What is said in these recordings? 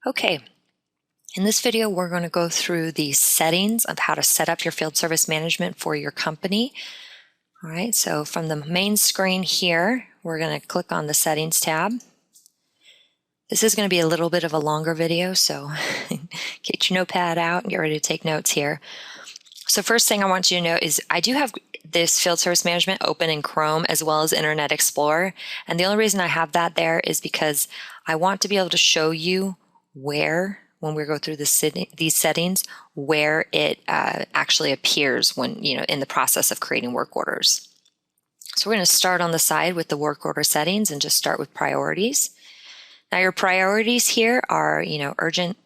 Okay, in this video, we're going to go through the settings of how to set up your field service management for your company. All right, so from the main screen here, we're going to click on the settings tab. This is going to be a little bit of a longer video, so get your notepad out and get ready to take notes here. So first thing I want you to know is I do have this field service management open in Chrome as well as Internet Explorer. And the only reason I have that there is because I want to be able to show you where, when we go through these settings, where it actually appears when, in the process of creating work orders. So we're going to start on the side with the work order settings and just start with priorities. Now your priorities here are, urgent,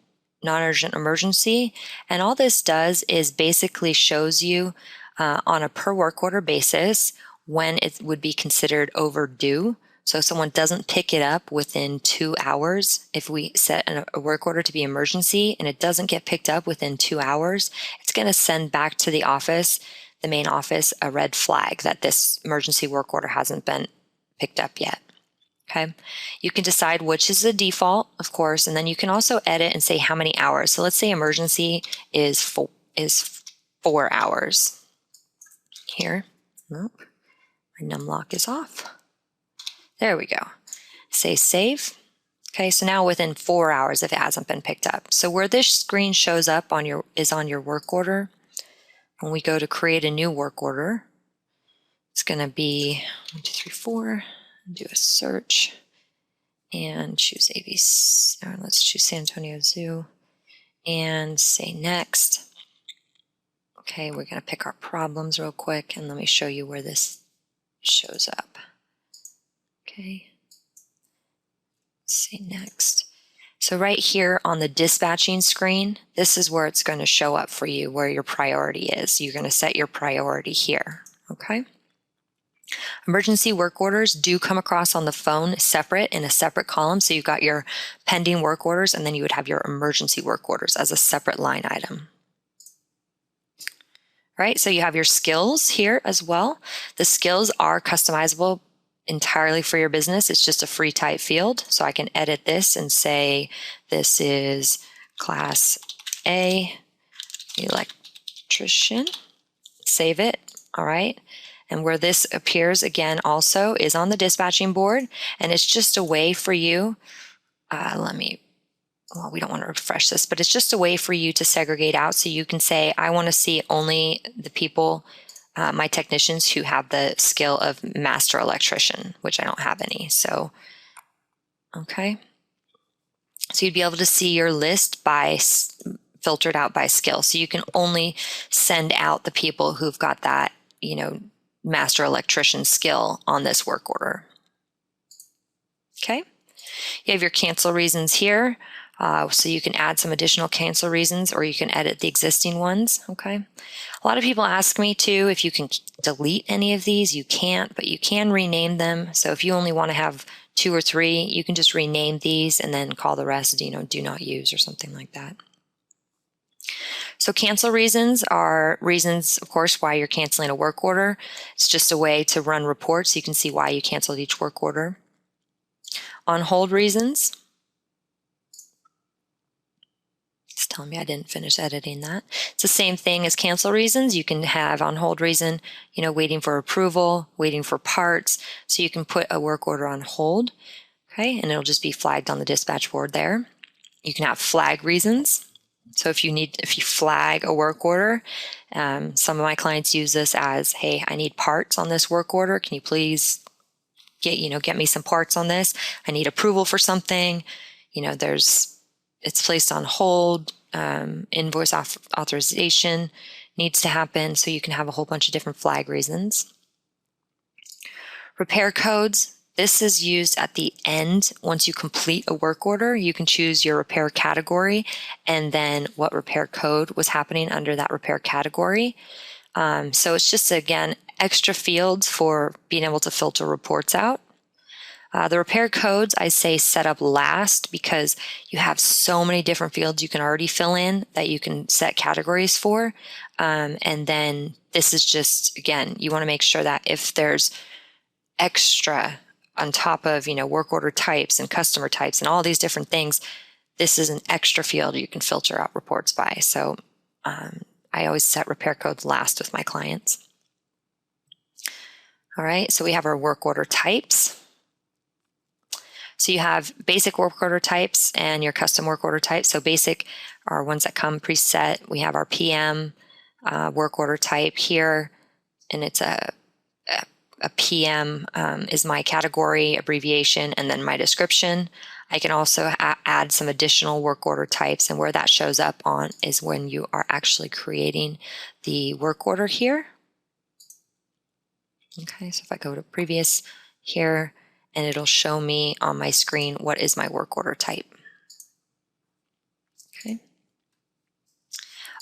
non-urgent, emergency, and all this does is basically shows you on a per work order basis when it would be considered overdue. So if someone doesn't pick it up within 2 hours, if we set a work order to be emergency and it doesn't get picked up within 2 hours, it's going to send back to the office, the main office, a red flag that this emergency work order hasn't been picked up yet. Okay, you can decide which is the default, of course, and then you can also edit and say how many hours. So let's say emergency is 4 hours. Here, nope, my numlock is off. There we go. Say save. Okay, so now within 4 hours if it hasn't been picked up. So where this screen shows up on your work order. When we go to create a new work order, it's going to be 1, 2, 3, 4. Do a search and choose ABC, or let's choose San Antonio Zoo and say next. Okay, we're going to pick our problems real quick and let me show you where this shows up. Okay, say next. So right here on the dispatching screen, this is where it's going to show up for you, where your priority is. You're going to set your priority here, okay? Emergency work orders do come across on the phone separate in a separate column. So you've got your pending work orders and then you would have your emergency work orders as a separate line item. All right, so you have your skills here as well. The skills are customizable entirely for your business. It's just a free type field. So I can edit this and say this is class A electrician, save it. All right. And where this appears again also is on the dispatching board, and it's just a way for you, we don't want to refresh this, but it's just a way for you to segregate out so you can say, I want to see only the people, my technicians who have the skill of master electrician, which I don't have any. So, okay. So you'd be able to see your list filtered out by skill. So you can only send out the people who've got that, master electrician skill on this work order. Okay, you have your cancel reasons here. So you can add some additional cancel reasons or you can edit the existing ones. Okay, a lot of people ask me too if you can delete any of these. You can't, but you can rename them. So if you only want to have 2 or 3, you can just rename these and then call the rest, do not use or something like that. So cancel reasons are reasons, of course, why you're canceling a work order. It's just a way to run reports so you can see why you canceled each work order. On hold reasons. It's telling me I didn't finish editing that. It's the same thing as cancel reasons. You can have on hold reason, waiting for approval, waiting for parts. So you can put a work order on hold, okay, and it'll just be flagged on the dispatch board there. You can have flag reasons. So if you flag a work order, some of my clients use this as, hey, I need parts on this work order. Can you please get me some parts on this? I need approval for something. It's placed on hold. Invoice authorization needs to happen. So you can have a whole bunch of different flag reasons. Repair codes. This is used at the end. Once you complete a work order, you can choose your repair category and then what repair code was happening under that repair category. So it's just, again, extra fields for being able to filter reports out. The repair codes, I say set up last because you have so many different fields you can already fill in that you can set categories for. And then this is just, again, you want to make sure that if there's extra on top of, work order types and customer types and all these different things, this is an extra field you can filter out reports by. So I always set repair codes last with my clients. All right, so we have our work order types. So you have basic work order types and your custom work order types. So basic are ones that come preset. We have our PM work order type here, and it's a PM is my category, abbreviation, and then my description. I can also add some additional work order types, and where that shows up on is when you are actually creating the work order here. Okay, so if I go to previous here, and it'll show me on my screen what is my work order type. Okay.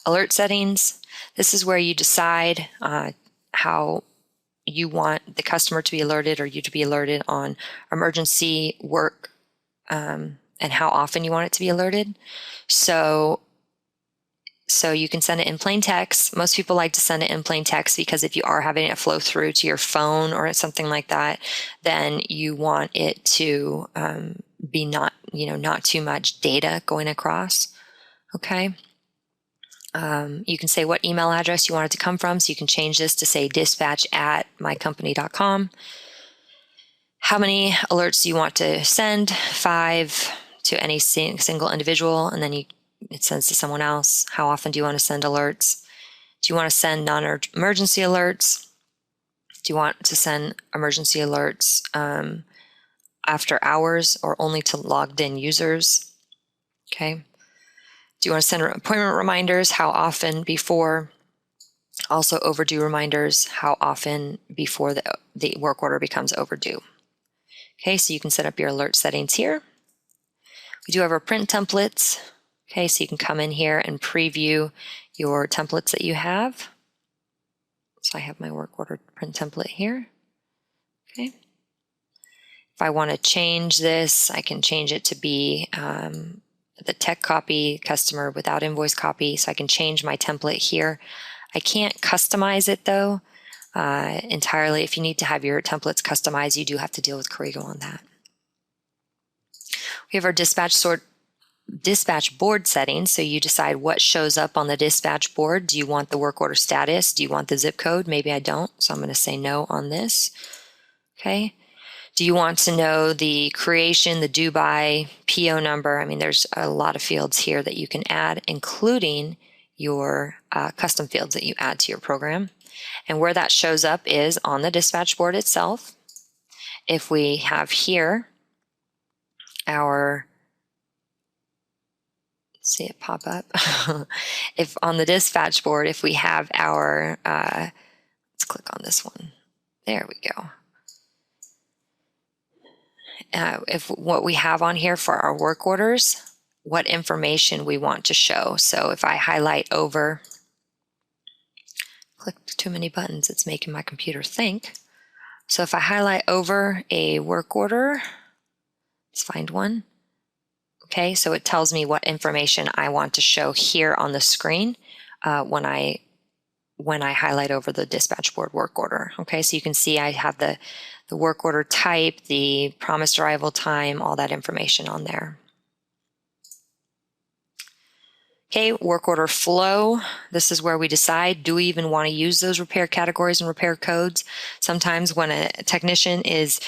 Alert settings. This is where you decide how you want the customer to be alerted or you to be alerted on emergency work and how often you want it to be alerted. So you can send it in plain text. Most people like to send it in plain text because if you are having it flow through to your phone or something like that, then you want it to be not too much data going across. Okay. You can say what email address you want it to come from. So you can change this to say dispatch@mycompany.com. How many alerts do you want to send? 5 to any single individual, and then it sends to someone else. How often do you want to send alerts? Do you want to send non-emergency alerts? Do you want to send emergency alerts after hours or only to logged in users? Okay. Do you want to send appointment reminders? How often before? Also overdue reminders. How often before the work order becomes overdue? Okay, so you can set up your alert settings here. We do have our print templates. Okay, so you can come in here and preview your templates that you have. So I have my work order print template here. Okay. If I want to change this, I can change it to be the tech copy, customer without invoice copy. So I can change my template here. I can't customize it though entirely. If you need to have your templates customized, you do have to deal with Corrigo on that. We have our dispatch board settings. So you decide what shows up on the dispatch board. Do you want the work order status? Do you want the zip code? Maybe I don't. So I'm going to say no on this. Okay. Do you want to know the creation, the due by, PO number? I mean, there's a lot of fields here that you can add, including your custom fields that you add to your program. And where that shows up is on the dispatch board itself. If we have here our, see it pop up. If on the dispatch board, if we have our, let's click on this one. There we go. If what we have on here for our work orders, what information we want to show. So if I highlight over, clicked too many buttons, it's making my computer think. So if I highlight over a work order, let's find one. Okay, so it tells me what information I want to show here on the screen when I highlight over the dispatch board work order. Okay, so you can see I have the work order type, the promised arrival time, all that information on there. Okay, work order flow. This is where we decide, do we even want to use those repair categories and repair codes? Sometimes when a technician is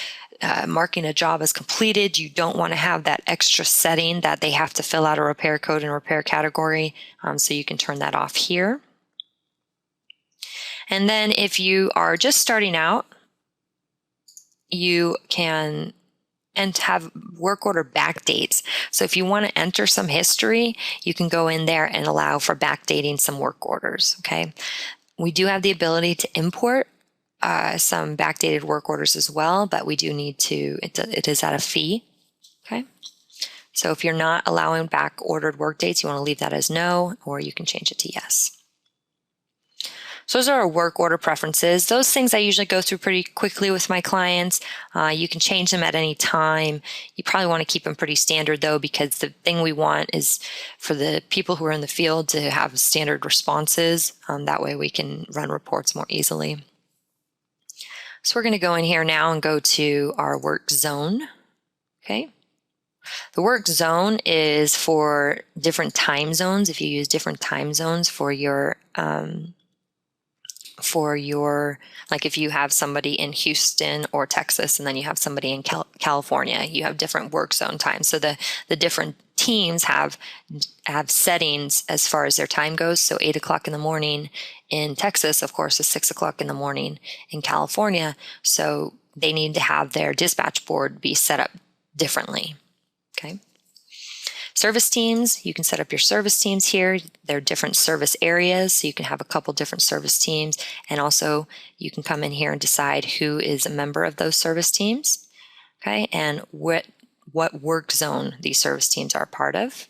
marking a job as completed, you don't want to have that extra setting that they have to fill out a repair code and repair category. So you can turn that off here. And then if you are just starting out, you can have work order backdates. So if you want to enter some history, you can go in there and allow for backdating some work orders. Okay. We do have the ability to import some backdated work orders as well, but we do need to, it is at a fee. Okay. So if you're not allowing back ordered work dates, you want to leave that as no, or you can change it to yes. So those are our work order preferences. Those things I usually go through pretty quickly with my clients. You can change them at any time. You probably want to keep them pretty standard though, because the thing we want is for the people who are in the field to have standard responses. That way we can run reports more easily. So we're going to go in here now and go to our work zone. Okay. The work zone is for different time zones. If you use different time zones for your, like if you have somebody in Houston or Texas, and then you have somebody in California, you have different work zone times. So the different teams have settings as far as their time goes. So 8 o'clock in the morning in Texas, of course, is 6 o'clock in the morning in California. So they need to have their dispatch board be set up differently. Okay. Service teams, you can set up your service teams here. They're different service areas, so you can have a couple different service teams. And also you can come in here and decide who is a member of those service teams. Okay, and what work zone these service teams are a part of.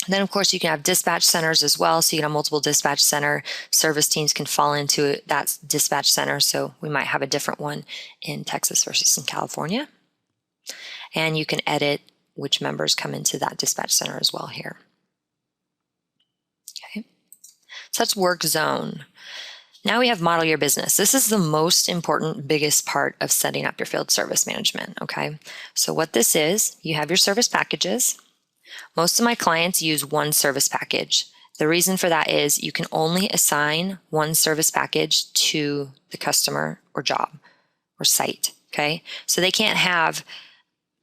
And then of course you can have dispatch centers as well. So you can have multiple dispatch center service teams can fall into that dispatch center. So we might have a different one in Texas versus in California. And you can edit which members come into that dispatch center as well here. Okay, so that's work zone. Now we have model your business. This is the most important, biggest part of setting up your field service management. Okay, so what this is, you have your service packages. Most of my clients use one service package. The reason for that is you can only assign one service package to the customer or job or site. Okay, so they can't have.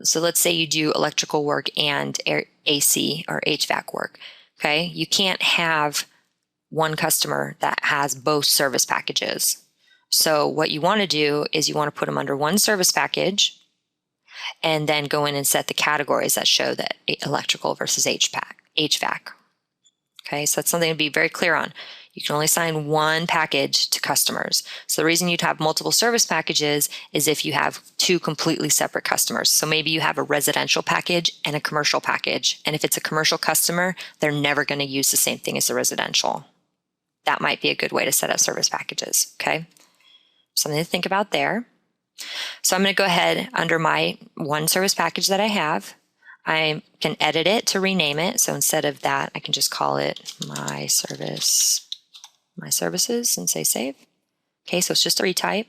So let's say you do electrical work and AC or HVAC work, okay? You can't have one customer that has both service packages. So what you want to do is you want to put them under one service package and then go in and set the categories that show that electrical versus HVAC. Okay, so that's something to be very clear on. You can only assign one package to customers. So the reason you'd have multiple service packages is if you have two completely separate customers. So maybe you have a residential package and a commercial package. And if it's a commercial customer, they're never going to use the same thing as the residential. That might be a good way to set up service packages, okay? Something to think about there. So I'm going to go ahead under my one service package that I have. I can edit it to rename it. So instead of that, I can just call it my services and say save. Okay, so it's just a retype.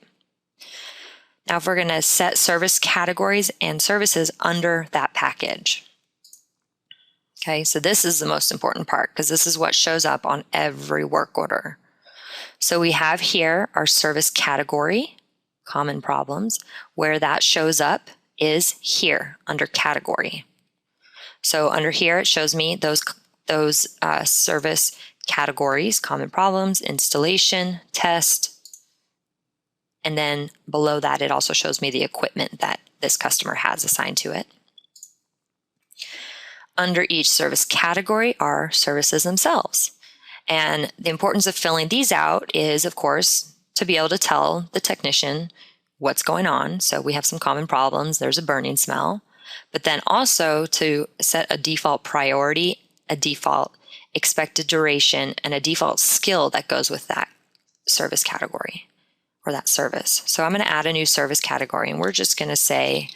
Now if we're going to set service categories and services under that package. Okay, so this is the most important part because this is what shows up on every work order. So we have here our service category, common problems. Where that shows up is here under category. So under here, it shows me those service categories, common problems, installation, test, and then below that, it also shows me the equipment that this customer has assigned to it. Under each service category are services themselves. And the importance of filling these out is, of course, to be able to tell the technician what's going on. So we have some common problems. There's a burning smell. But then also to set a default priority, a default expected duration, and a default skill that goes with that service category or that service. So I'm going to add a new service category, and we're just going to say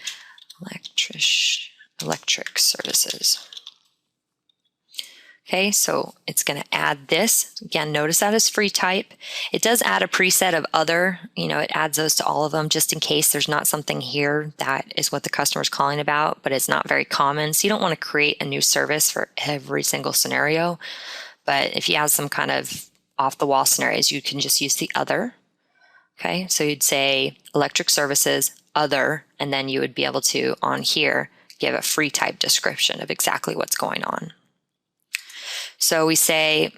electric services. Okay, so it's going to add this. Again, notice that is free type. It does add a preset of other, it adds those to all of them just in case there's not something here that is what the customer is calling about, but it's not very common. So you don't want to create a new service for every single scenario. But if you have some kind of off-the-wall scenarios, you can just use the other. Okay, so you'd say electric services, other, and then you would be able to, on here, give a free type description of exactly what's going on. So we say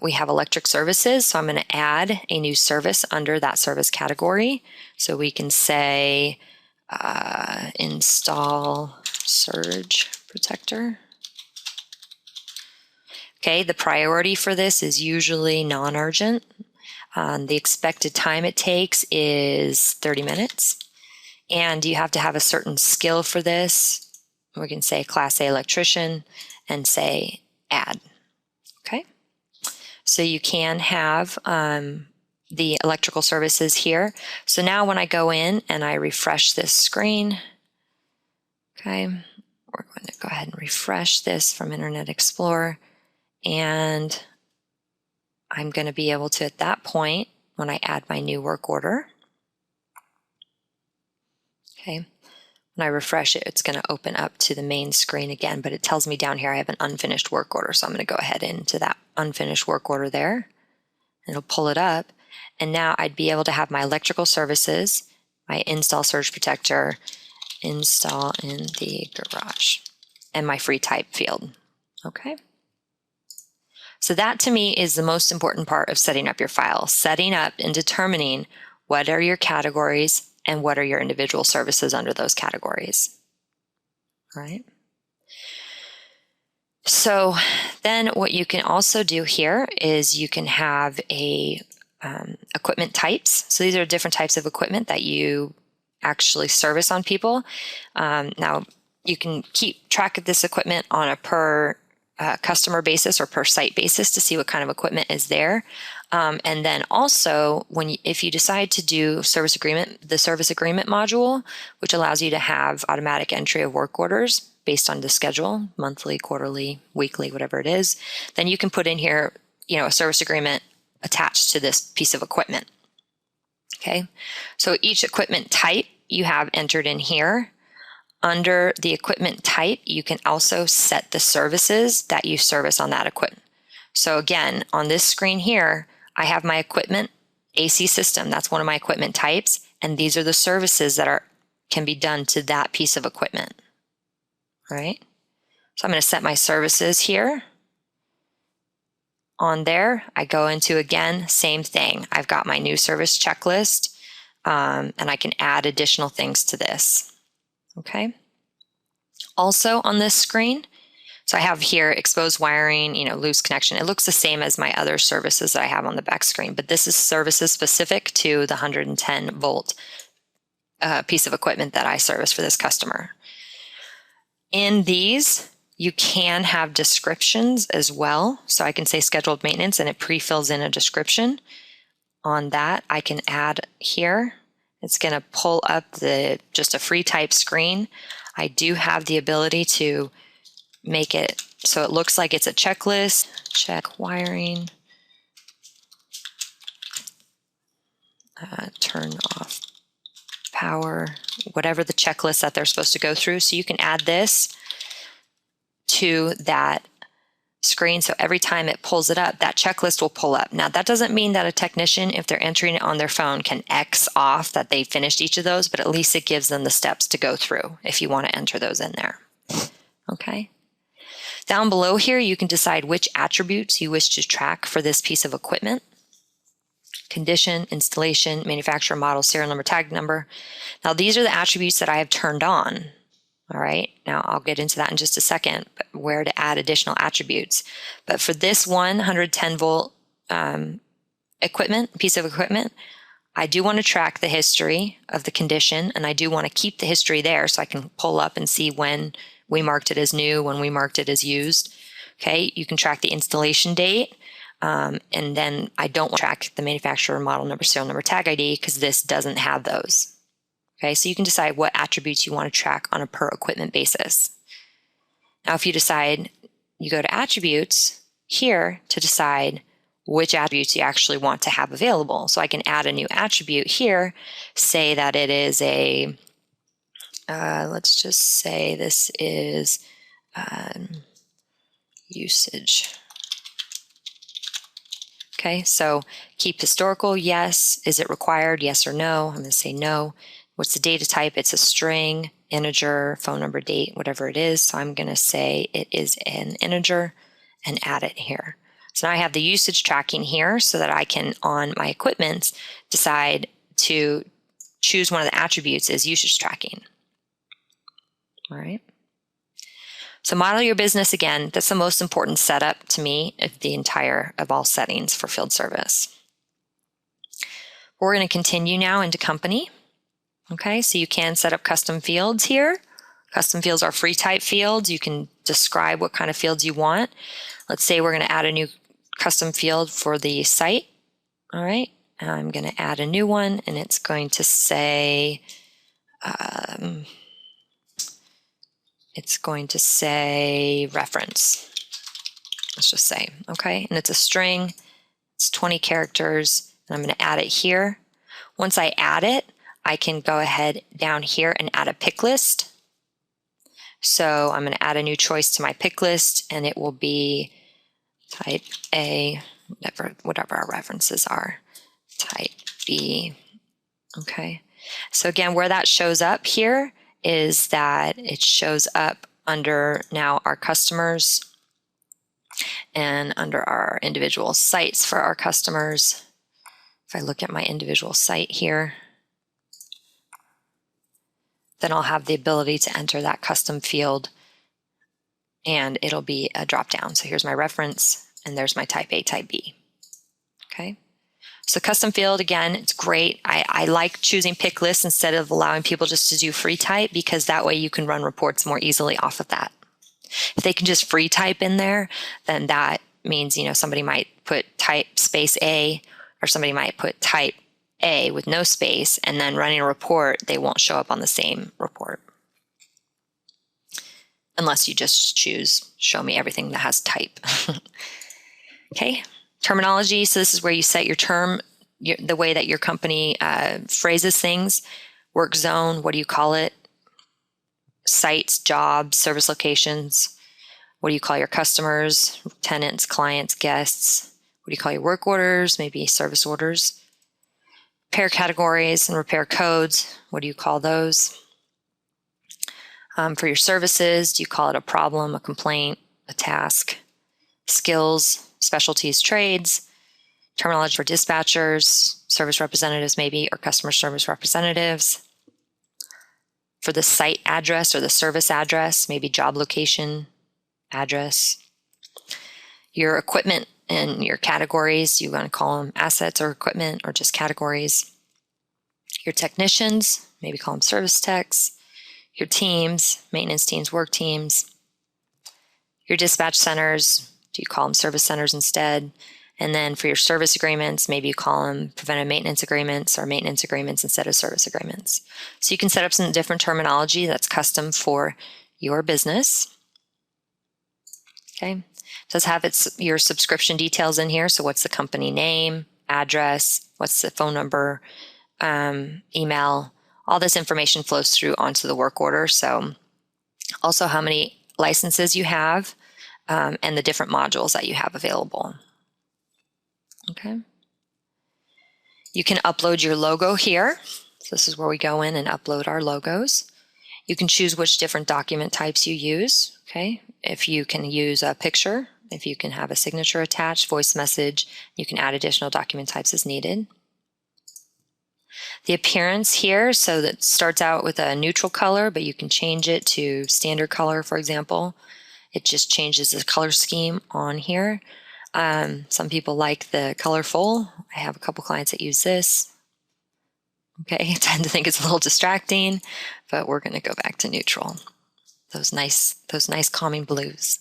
we have electric services, so I'm going to add a new service under that service category. So we can say install surge protector. Okay, the priority for this is usually non-urgent. The expected time it takes is 30 minutes. And you have to have a certain skill for this. We can say Class A electrician and say add. Okay, so you can have the electrical services here. So now when I go in and I refresh this screen, okay, we're going to go ahead and refresh this from Internet Explorer, and I'm going to be able to, at that point, when I add my new work order, okay, When I refresh it, it's going to open up to the main screen again, but it tells me down here I have an unfinished work order. So I'm going to go ahead into that unfinished work order there. It'll pull it up. And now I'd be able to have my electrical services, my install surge protector, install in the garage, and my free type field. Okay. So that to me is the most important part of setting up your file, setting up and determining what are your categories and what are your individual services under those categories. All right. So then what you can also do here is you can have equipment types. So these are different types of equipment that you actually service on people. Now you can keep track of this equipment on a per customer basis or per site basis to see what kind of equipment is there. And then also, if you decide to do the service agreement module, which allows you to have automatic entry of work orders based on the schedule, monthly, quarterly, weekly, whatever it is, then you can put in here, a service agreement attached to this piece of equipment. Okay, so each equipment type you have entered in here. Under the equipment type, you can also set the services that you service on that equipment. So again, on this screen here, I have my equipment AC system. That's one of my equipment types. And these are the services that can be done to that piece of equipment. All right. So I'm going to set my services here. On there, I go into, again, same thing. I've got my new service checklist, and I can add additional things to this. Okay. Also on this screen, so I have here exposed wiring, loose connection. It looks the same as my other services that I have on the back screen, but this is services specific to the 110 volt piece of equipment that I service for this customer. In these, you can have descriptions as well. So I can say scheduled maintenance and it pre-fills in a description. On that, I can add here. It's going to pull up just a free type screen. I do have the ability to make it so it looks like it's a checklist. Check wiring. Turn off power, whatever the checklist that they're supposed to go through. So you can add this to that screen. So every time it pulls it up, that checklist will pull up. Now that doesn't mean that a technician, if they're entering it on their phone, can X off that they finished each of those, but at least it gives them the steps to go through if you want to enter those in there. Okay. Down below here, you can decide which attributes you wish to track for this piece of equipment. Condition, installation, manufacturer, model, serial number, tag number. Now these are the attributes that I have turned on. All right, now I'll get into that in just a second, but where to add additional attributes. But for this 110 volt piece of equipment, I do want to track the history of the condition, and I do want to keep the history there so I can pull up and see when we marked it as new, when we marked it as used. Okay, you can track the installation date, and then I don't want to track the manufacturer, model number, serial number, tag ID, because this doesn't have those. Okay, so you can decide what attributes you want to track on a per equipment basis. Now, if you decide, you go to attributes here to decide which attributes you actually want to have available. So I can add a new attribute here, say that it is a, let's just say this is usage. Okay, so keep historical, yes. Is it required, yes or no? I'm going to say no. What's the data type? It's a string, integer, phone number, date, whatever it is. So I'm going to say it is an integer and add it here. So now I have the usage tracking here so that I can, on my equipment, decide to choose one of the attributes as usage tracking. All right. So model your business again. That's the most important setup to me of all settings for field service. We're going to continue now into company. Okay, so you can set up custom fields here. Custom fields are free type fields. You can describe what kind of fields you want. Let's say we're going to add a new custom field for the site. All right, I'm going to add a new one, and it's going to say, reference. Let's just say, okay, and it's a string. It's 20 characters, and I'm going to add it here. Once I add it, I can go ahead down here and add a pick list. So I'm going to add a new choice to my pick list, and it will be type A, whatever our references are, type B. Okay. So again, where that shows up here is that it shows up under now our customers and under our individual sites for our customers. If I look at my individual site here, then I'll have the ability to enter that custom field, and it'll be a drop down. So here's my reference, and there's my type A, type B. Okay. So custom field, again, it's great. I like choosing pick lists instead of allowing people just to do free type, because that way you can run reports more easily off of that. If they can just free type in there, then that means, somebody might put type space A, or somebody might put type A with no space, and then running a report, they won't show up on the same report. Unless you just choose, show me everything that has type. Okay. Terminology, so this is where you set your term, the way that your company phrases things. Work zone, what do you call it? Sites, jobs, service locations. What do you call your customers, tenants, clients, guests? What do you call your work orders? Maybe service orders. Repair categories and repair codes, what do you call those? For your services, do you call it a problem, a complaint, a task? Skills, specialties, trades, terminology for dispatchers, service representatives maybe, or customer service representatives. For the site address or the service address, maybe job location, address. Your equipment and your categories, do you want to call them assets or equipment, or just categories? Your technicians, maybe call them service techs. Your teams, maintenance teams, work teams. Your dispatch centers, do you call them service centers instead? And then for your service agreements, maybe you call them preventive maintenance agreements or maintenance agreements instead of service agreements. So you can set up some different terminology that's custom for your business. Okay. It does have your subscription details in here. So what's the company name, address, what's the phone number, email, all this information flows through onto the work order. So also how many licenses you have, and the different modules that you have available. Okay. You can upload your logo here. So this is where we go in and upload our logos. You can choose which different document types you use. Okay. If you can use a picture, if you can have a signature attached, voice message, you can add additional document types as needed. The appearance here, so that starts out with a neutral color, but you can change it to standard color, for example. It just changes the color scheme on here. Some people like the colorful. I have a couple clients that use this. Okay, I tend to think it's a little distracting, but we're going to go back to neutral. Those nice calming blues.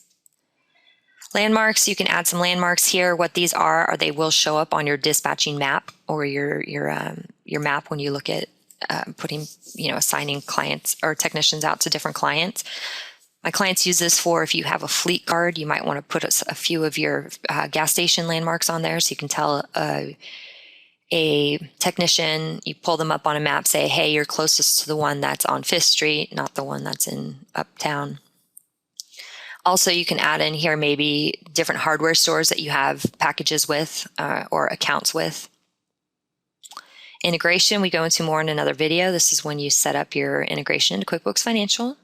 Landmarks, you can add some landmarks here. What these are they will show up on your dispatching map or your map when you look at putting, assigning clients or technicians out to different clients. My clients use this for if you have a fleet card, you might want to put a few of your gas station landmarks on there so you can tell a technician, you pull them up on a map, say, hey, you're closest to the one that's on 5th Street, not the one that's in Uptown. Also, you can add in here maybe different hardware stores that you have packages with or accounts with. Integration, we go into more in another video. This is when you set up your integration into QuickBooks Financial.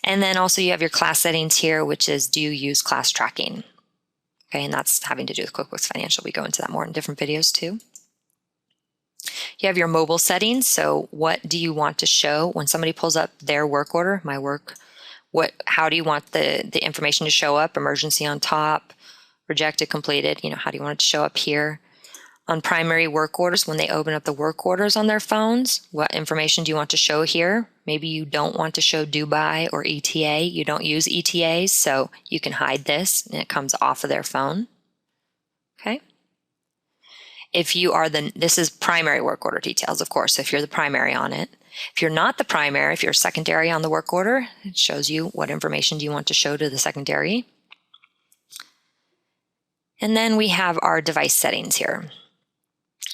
And then also you have your class settings here, which is do you use class tracking? Okay, and that's having to do with QuickBooks Financial. We go into that more in different videos too. You have your mobile settings. So what do you want to show when somebody pulls up their work order, my work? How do you want the information to show up? Emergency on top, rejected, completed, how do you want it to show up here? On primary work orders, when they open up the work orders on their phones, what information do you want to show here? Maybe you don't want to show due by or ETA. You don't use ETAs, so you can hide this and it comes off of their phone. Okay. If you are this is primary work order details, of course, if you're the primary on it. If you're not the primary, if you're secondary on the work order, it shows you what information do you want to show to the secondary. And then we have our device settings here.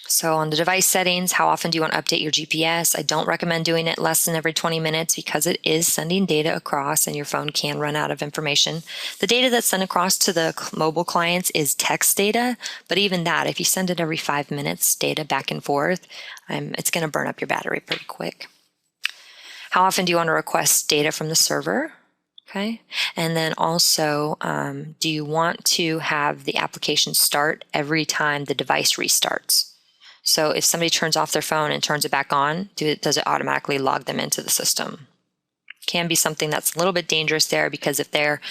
So on the device settings, how often do you want to update your GPS? I don't recommend doing it less than every 20 minutes because it is sending data across and your phone can run out of information. The data that's sent across to the mobile clients is text data, but even that, if you send it every 5 minutes, data back and forth, it's going to burn up your battery pretty quick. How often do you want to request data from the server? Okay. And then also, do you want to have the application start every time the device restarts? So if somebody turns off their phone and turns it back on, does it automatically log them into the system? Can be something that's a little bit dangerous there, because if they're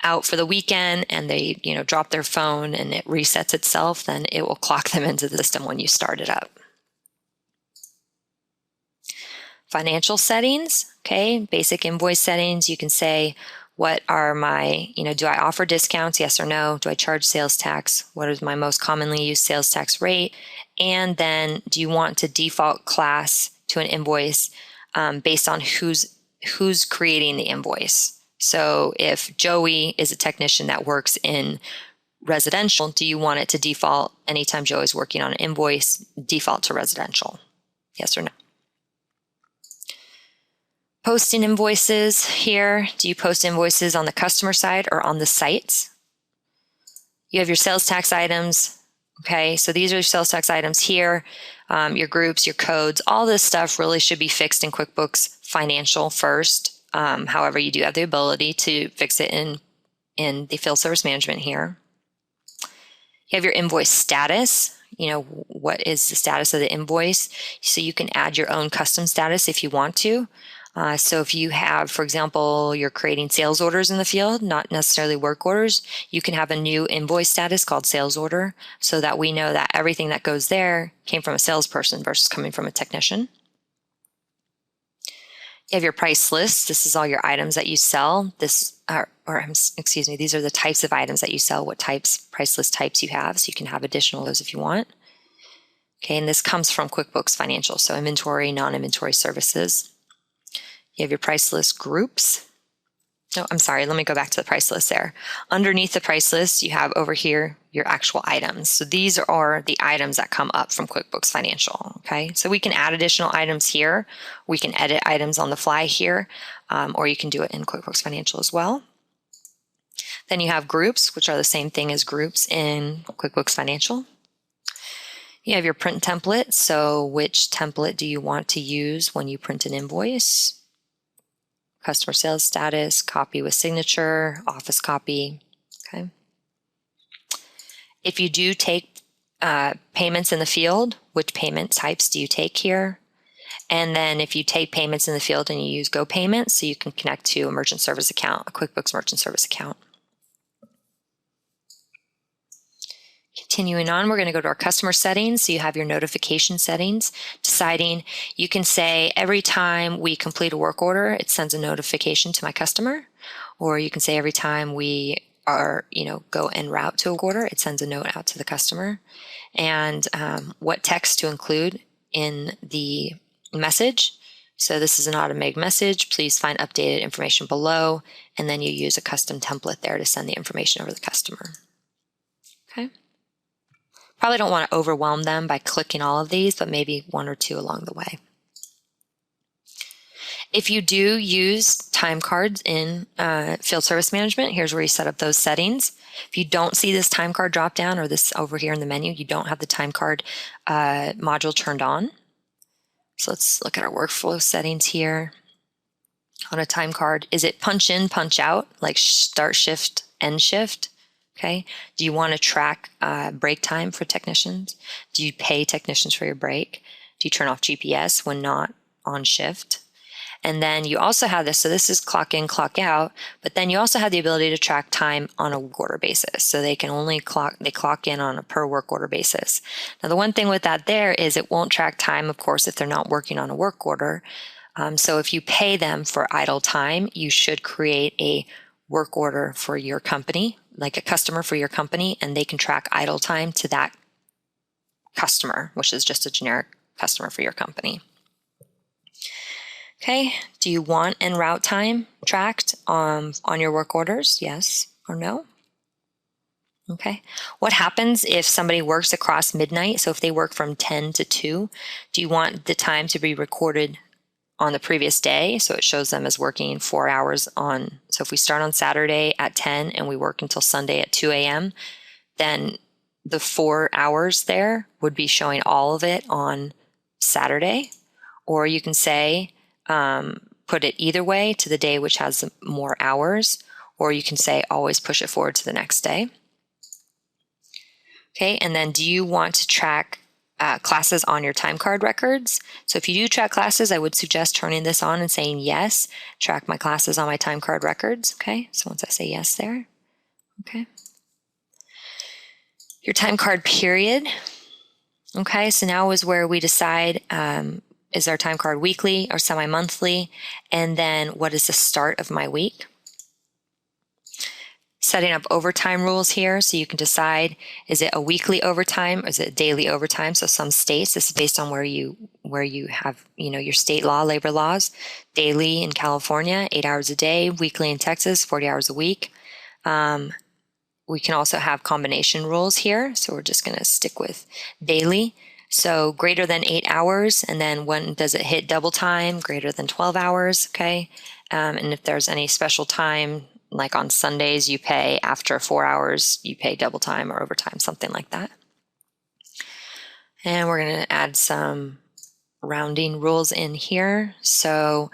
out for the weekend and they drop their phone and it resets itself, then it will clock them into the system when you start it up. Financial settings, okay, basic invoice settings. You can say, what are my, do I offer discounts? Yes or no. Do I charge sales tax? What is my most commonly used sales tax rate? And then do you want to default class to an invoice based on who's creating the invoice? So if Joey is a technician that works in residential, do you want it to default anytime Joey's working on an invoice, default to residential? Yes or no? Posting invoices here. Do you post invoices on the customer side or on the site? You have your sales tax items. Okay, so these are your sales tax items here, your groups, your codes. All this stuff really should be fixed in QuickBooks Financial first. However, you do have the ability to fix it in the Field Service Management here. You have your invoice status. What is the status of the invoice? So you can add your own custom status if you want to. So if you have, for example, you're creating sales orders in the field, not necessarily work orders, you can have a new invoice status called sales order so that we know that everything that goes there came from a salesperson versus coming from a technician. You have your price list. This is all your items that you sell. These are the types of items that you sell, what price list types you have. So you can have additional of those if you want. Okay, and this comes from QuickBooks Financial, so inventory, non-inventory services. You have your price list groups. No, I'm sorry, let me go back to the price list there. Underneath the price list, you have over here your actual items. So these are the items that come up from QuickBooks Financial, okay? So we can add additional items here. We can edit items on the fly here, or you can do it in QuickBooks Financial as well. Then you have groups, which are the same thing as groups in QuickBooks Financial. You have your print template. So which template do you want to use when you print an invoice? Customer sales status, copy with signature, office copy, okay? If you do take payments in the field, which payment types do you take here? And then if you take payments in the field and you use Go Payments, so you can connect to a merchant service account, a QuickBooks merchant service account. Continuing on, we're going to go to our customer settings. So you have your notification settings, deciding you can say every time we complete a work order, it sends a notification to my customer, or you can say every time we go en route to a order, it sends a note out to the customer, and what text to include in the message. So this is an automated message. Please find updated information below, and then you use a custom template there to send the information over to the customer. Okay. Probably don't want to overwhelm them by clicking all of these, but maybe one or two along the way. If you do use time cards in Field Service Management, here's where you set up those settings. If you don't see this time card drop down or this over here in the menu, you don't have the time card module turned on. So let's look at our workflow settings here. On a time card, is it punch in, punch out, like start shift, end shift? Okay. Do you want to track break time for technicians? Do you pay technicians for your break? Do you turn off GPS when not on shift? And then you also have this, so this is clock in, clock out, but then you also have the ability to track time on a work order basis. So they can only clock in on a per work order basis. Now the one thing with that there is it won't track time, of course, if they're not working on a work order. So if you pay them for idle time, you should create a work order for your company, like a customer for your company, and they can track idle time to that customer, which is just a generic customer for your company. Okay, do you want en route time tracked on your work orders? Yes or no? Okay. What happens if somebody works across midnight? So if they work from 10 to 2, do you want the time to be recorded on the previous day? So it shows them as working 4 hours on. So if we start on Saturday at 10 and we work until Sunday at 2 a.m., then the 4 hours there would be showing all of it on Saturday. Or you can say, put it either way to the day which has more hours, or you can say always push it forward to the next day. Okay, and then do you want to track classes on your time card records? So if you do track classes, I would suggest turning this on and saying yes, track my classes on my time card records. Okay, so once I say yes there, okay. Your time card period. Okay, so now is where we decide is our time card weekly or semi-monthly, and then what is the start of my week. Setting up overtime rules here, so you can decide, is it a weekly overtime or is it a daily overtime? So some states, this is based on where you have your state law, labor laws. Daily in California, 8 hours a day. Weekly in Texas, 40 hours a week. We can also have combination rules here, so we're just going to stick with daily. So greater than 8 hours, and then when does it hit double time? Greater than 12 hours, okay? And if there's any special time, like on Sundays, you pay after 4 hours, you pay double time or overtime, something like that. And we're going to add some rounding rules in here. So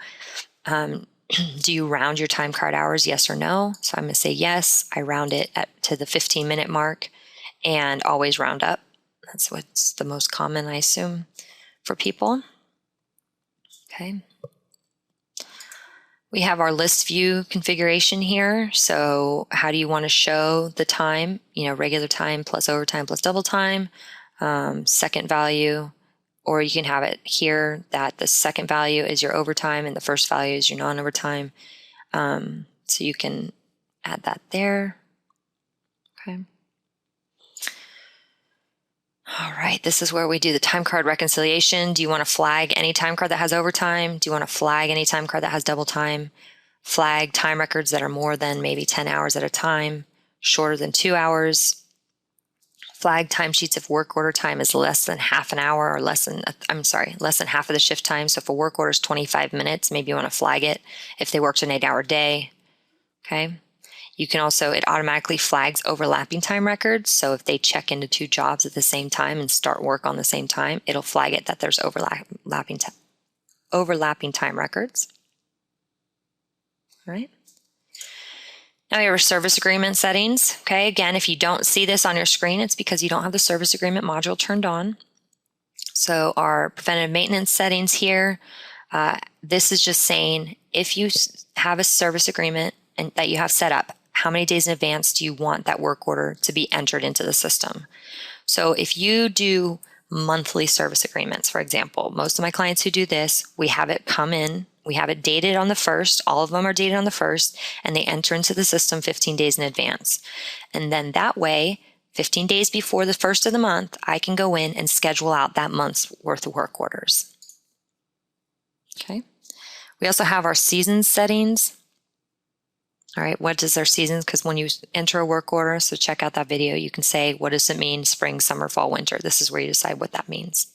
do you round your time card hours, yes or no? So I'm going to say yes. I round it to the 15-minute mark and always round up. That's what's the most common, I assume, for people. Okay. We have our list view configuration here. So how do you want to show the time? Regular time plus overtime plus double time, second value, or you can have it here that the second value is your overtime and the first value is your non-overtime. So you can add that there. Okay. All right, this is where we do the time card reconciliation. Do you want to flag any time card that has overtime? Do you want to flag any time card that has double time? Flag time records that are more than maybe 10 hours at a time, shorter than 2 hours. Flag timesheets if work order time is less than half an hour or less than half of the shift time. So if a work order is 25 minutes, maybe you want to flag it if they worked an 8-hour day. Okay. You can also, it automatically flags overlapping time records. So if they check into 2 jobs at the same time and start work on the same time, it'll flag it that there's overlapping time records. All right. Now we have our service agreement settings. Okay, again, if you don't see this on your screen, it's because you don't have the service agreement module turned on. So our preventative maintenance settings here, this is just saying if you have a service agreement and that you have set up, how many days in advance do you want that work order to be entered into the system? So if you do monthly service agreements, for example, most of my clients who do this, we have it come in, we have it dated on the 1st, all of them are dated on the 1st, and they enter into the system 15 days in advance. And then that way, 15 days before the 1st of the month, I can go in and schedule out that month's worth of work orders. Okay. We also have our seasons settings. All right, what does our seasons? Because when you enter a work order, so check out that video, you can say, what does it mean, spring, summer, fall, winter? This is where you decide what that means.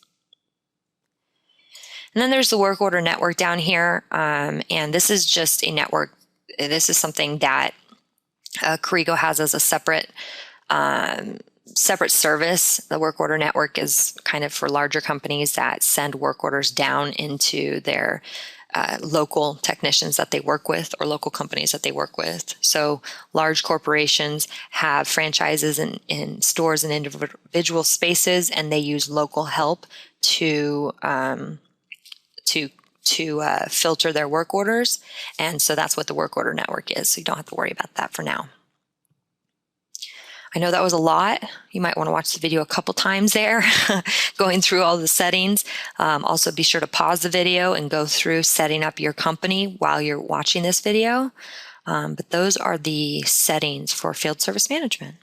And then there's the work order network down here. And this is just a network. This is something that Corrigo has as a separate service. The work order network is kind of for larger companies that send work orders down into their local technicians that they work with or local companies that they work with. So large corporations have franchises in stores and individual spaces, and they use local help to filter their work orders. And so that's what the work order network is. So you don't have to worry about that for now. I know that was a lot. You might want to watch the video a couple times there, going through all the settings. Also be sure to pause the video and go through setting up your company while you're watching this video. But those are the settings for field service management.